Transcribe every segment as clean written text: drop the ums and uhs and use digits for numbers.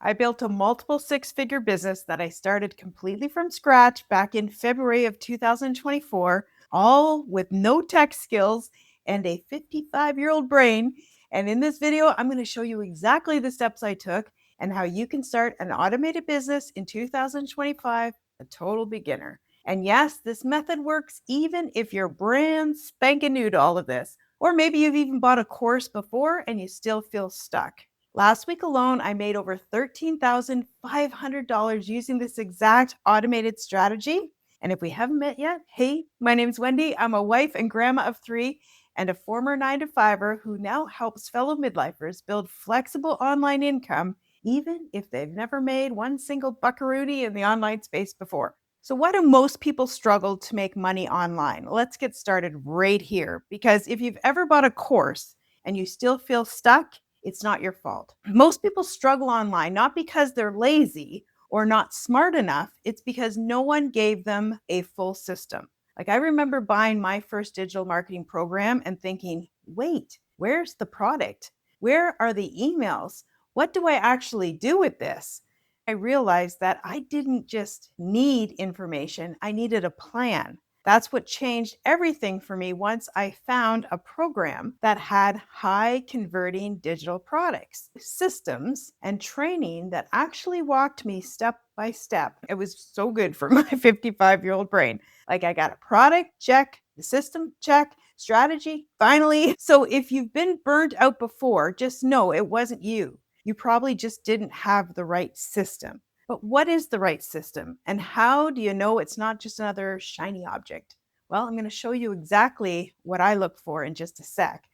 I built a multiple six-figure business that I started completely from scratch back in February of 2024, all with no tech skills and a 55-year-old brain. And in this video, I'm going to show you exactly the steps I took and how you can start an automated business in 2025, a total beginner. And yes, this method works even if you're brand spanking new to all of this. Or maybe you've even bought a course before and you still feel stuck. Last week alone, I made over $13,500 using this exact automated strategy. And if we haven't met yet, hey, my name's Wendy. I'm a wife and grandma of three and a former 9-to-5er who now helps fellow midlifers build flexible online income, even if they've never made one single buckaroonie in the online space before. So why do most people struggle to make money online? Let's get started right here, because if you've ever bought a course and you still feel stuck, it's not your fault. Most people struggle online not because they're lazy or not smart enough, it's because no one gave them a full system. Like, I remember buying my first digital marketing program and thinking, wait, where's the product? Where are the emails? What do I actually do with this? I realized that I didn't just need information, I needed a plan. That's what changed everything for me once I found a program that had high converting digital products, systems, and training that actually walked me step by step. It was so good for my 55-year-old brain. Like, I got a product, check, the system, check, strategy, finally. So if you've been burnt out before, just know it wasn't you. You probably just didn't have the right system. But what is the right system? And how do you know it's not just another shiny object? Well, I'm going to show you exactly what I look for in just a sec.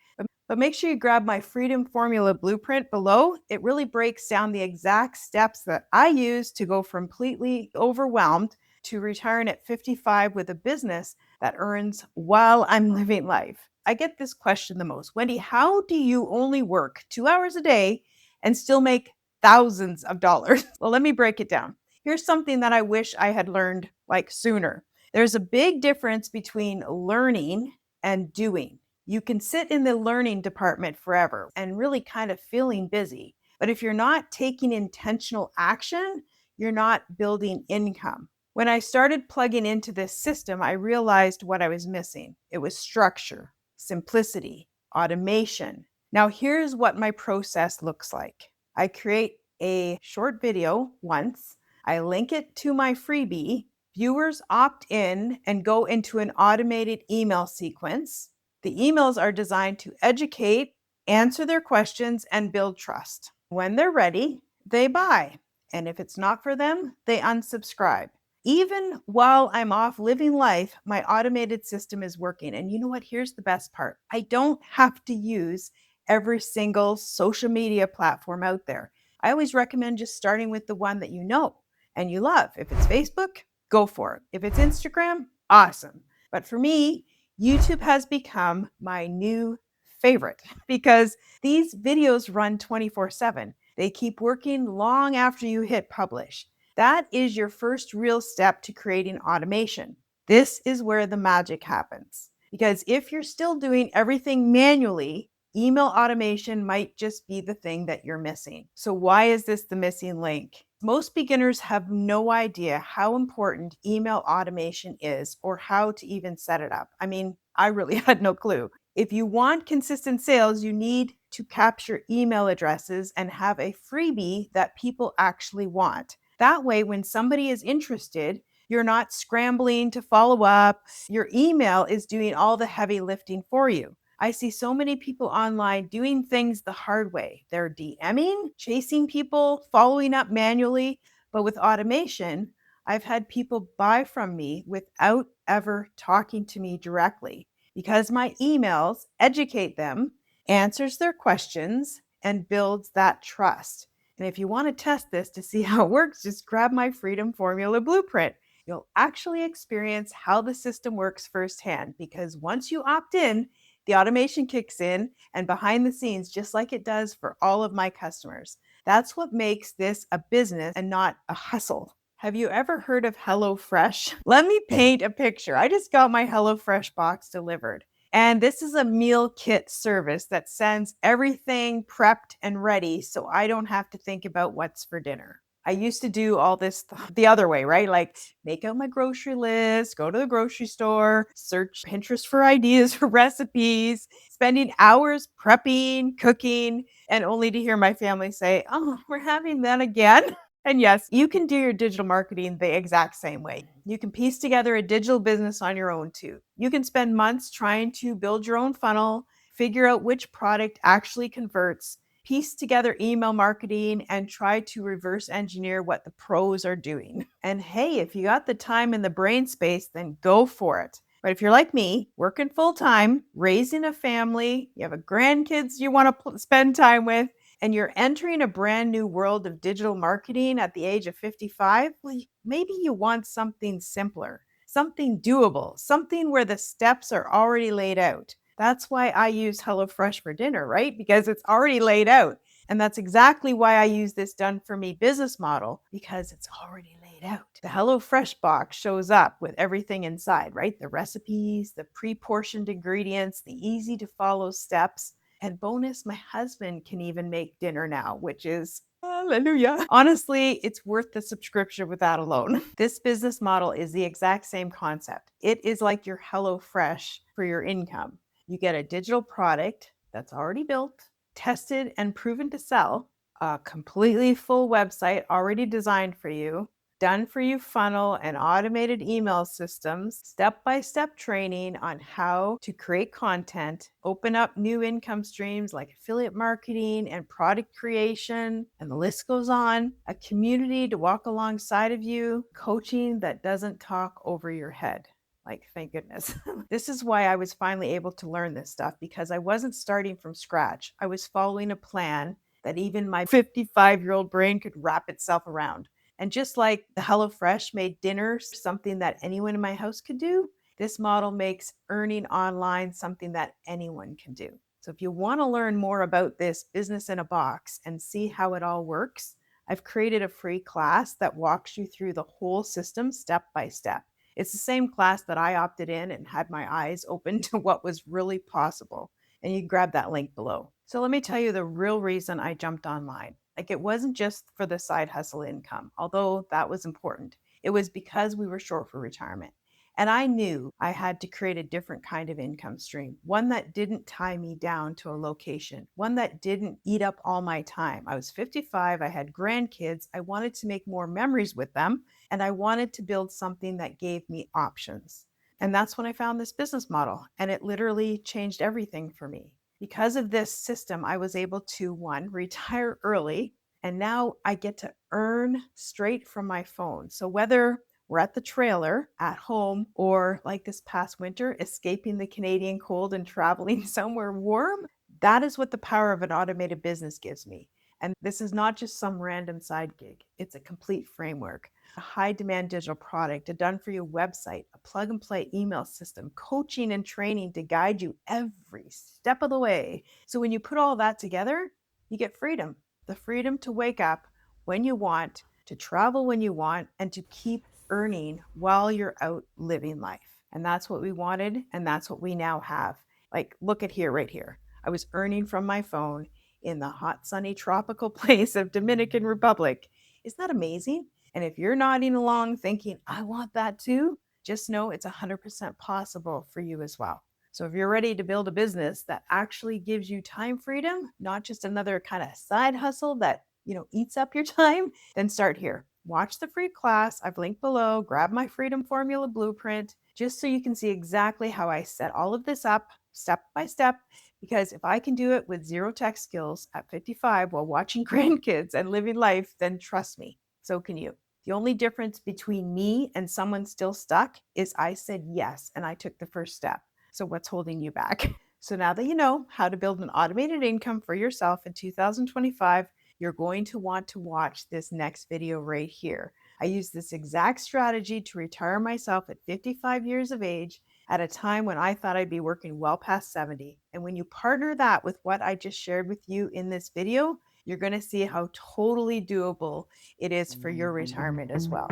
But make sure you grab my Freedom Formula blueprint below. It really breaks down the exact steps that I use to go from completely overwhelmed to retiring at 55 with a business that earns while I'm living life. I get this question the most. Wendy, how do you only work 2 hours a day and still make thousands of dollars? Well, let me break it down. Here's something that I wish I had learned sooner. There's a big difference between learning and doing. You can sit in the learning department forever and really kind of feeling busy. But if you're not taking intentional action, you're not building income. When I started plugging into this system, I realized what I was missing. It was structure, simplicity, automation. Now, here's what my process looks like. I create a short video once, I link it to my freebie, viewers opt in and go into an automated email sequence. The emails are designed to educate, answer their questions, and build trust. When they're ready, they buy. And if it's not for them, they unsubscribe. Even while I'm off living life, my automated system is working. And you know what? Here's the best part. I don't have to use every single social media platform out there. I always recommend just starting with the one that you know and you love. If it's Facebook, go for it. If it's Instagram, awesome. But for me, YouTube has become my new favorite because these videos run 24/7. They keep working long after you hit publish. That is your first real step to creating automation. This is where the magic happens. Because if you're still doing everything manually, email automation might just be the thing that you're missing. So why is this the missing link? Most beginners have no idea how important email automation is or how to even set it up. I mean, I really had no clue. If you want consistent sales, you need to capture email addresses and have a freebie that people actually want. That way, when somebody is interested, you're not scrambling to follow up. Your email is doing all the heavy lifting for you. I see so many people online doing things the hard way. They're DMing, chasing people, following up manually. But with automation, I've had people buy from me without ever talking to me directly because my emails educate them, answers their questions, and builds that trust. And if you want to test this to see how it works, just grab my Freedom Formula blueprint. You'll actually experience how the system works firsthand because once you opt in, the automation kicks in and behind the scenes, just like it does for all of my customers. That's what makes this a business and not a hustle. Have you ever heard of HelloFresh? Let me paint a picture. I just got my HelloFresh box delivered. And this is a meal kit service that sends everything prepped and ready so I don't have to think about what's for dinner. I used to do all this the other way, right? Like make out my grocery list, go to the grocery store, search Pinterest for ideas for recipes, spending hours prepping, cooking, and only to hear my family say, "Oh, we're having that again." And yes, you can do your digital marketing the exact same way. You can piece together a digital business on your own too. You can spend months trying to build your own funnel, figure out which product actually converts, piece together email marketing, and try to reverse engineer what the pros are doing. And hey, if you got the time and the brain space, then go for it. But if you're like me, working full time, raising a family, you have a grandkids you want to spend time with, and you're entering a brand new world of digital marketing at the age of 55, well, maybe you want something simpler, something doable, something where the steps are already laid out. That's why I use HelloFresh for dinner, right? Because it's already laid out. And that's exactly why I use this done for me business model, because it's already laid out. The HelloFresh box shows up with everything inside, right? The recipes, the pre-portioned ingredients, the easy to follow steps. And bonus, my husband can even make dinner now, which is hallelujah. Honestly, it's worth the subscription with that alone. This business model is the exact same concept. It is like your HelloFresh for your income. You get a digital product that's already built, tested, and proven to sell, a completely full website already designed for you, done for you funnel and automated email systems, step-by-step training on how to create content, open up new income streams like affiliate marketing and product creation, and the list goes on, a community to walk alongside of you, coaching that doesn't talk over your head. Like, thank goodness. This is why I was finally able to learn this stuff, because I wasn't starting from scratch. I was following a plan that even my 55-year-old brain could wrap itself around. And just like the HelloFresh made dinner something that anyone in my house could do, this model makes earning online something that anyone can do. So if you want to learn more about this business in a box and see how it all works, I've created a free class that walks you through the whole system step by step. It's the same class that I opted in and had my eyes open to what was really possible. And you can grab that link below. So let me tell you the real reason I jumped online. Like, it wasn't just for the side hustle income, although that was important. It was because we were short for retirement. And I knew I had to create a different kind of income stream, one that didn't tie me down to a location, one that didn't eat up all my time. I was 55, I had grandkids, I wanted to make more memories with them, and I wanted to build something that gave me options. And that's when I found this business model, and it literally changed everything for me. Because of this system, I was able to, one, retire early, and now I get to earn straight from my phone. So whether we're at the trailer, at home, or like this past winter, escaping the Canadian cold and traveling somewhere warm, that is what the power of an automated business gives me. And this is not just some random side gig, it's a complete framework. A high demand digital product, a done for you website, a plug and play email system, coaching and training to guide you every step of the way. So when you put all that together, you get freedom. The freedom to wake up when you want, to travel when you want, and to keep earning while you're out living life. And that's what we wanted, and that's what we now have. Like, look at here, right here. I was earning from my phone in the hot, sunny, tropical place of Dominican Republic. Isn't that amazing? And if you're nodding along thinking, I want that too, just know it's 100% possible for you as well. So if you're ready to build a business that actually gives you time freedom, not just another kind of side hustle that, eats up your time, then start here. Watch the free class I've linked below, grab my Freedom Formula blueprint, just so you can see exactly how I set all of this up step by step. Because if I can do it with zero tech skills at 55 while watching grandkids and living life, then trust me, so can you. The only difference between me and someone still stuck is I said yes and I took the first step. So what's holding you back? So now that you know how to build an automated income for yourself in 2025, you're going to want to watch this next video right here. I use this exact strategy to retire myself at 55 years of age at a time when I thought I'd be working well past 70. And when you partner that with what I just shared with you in this video, you're going to see how totally doable it is for your retirement as well.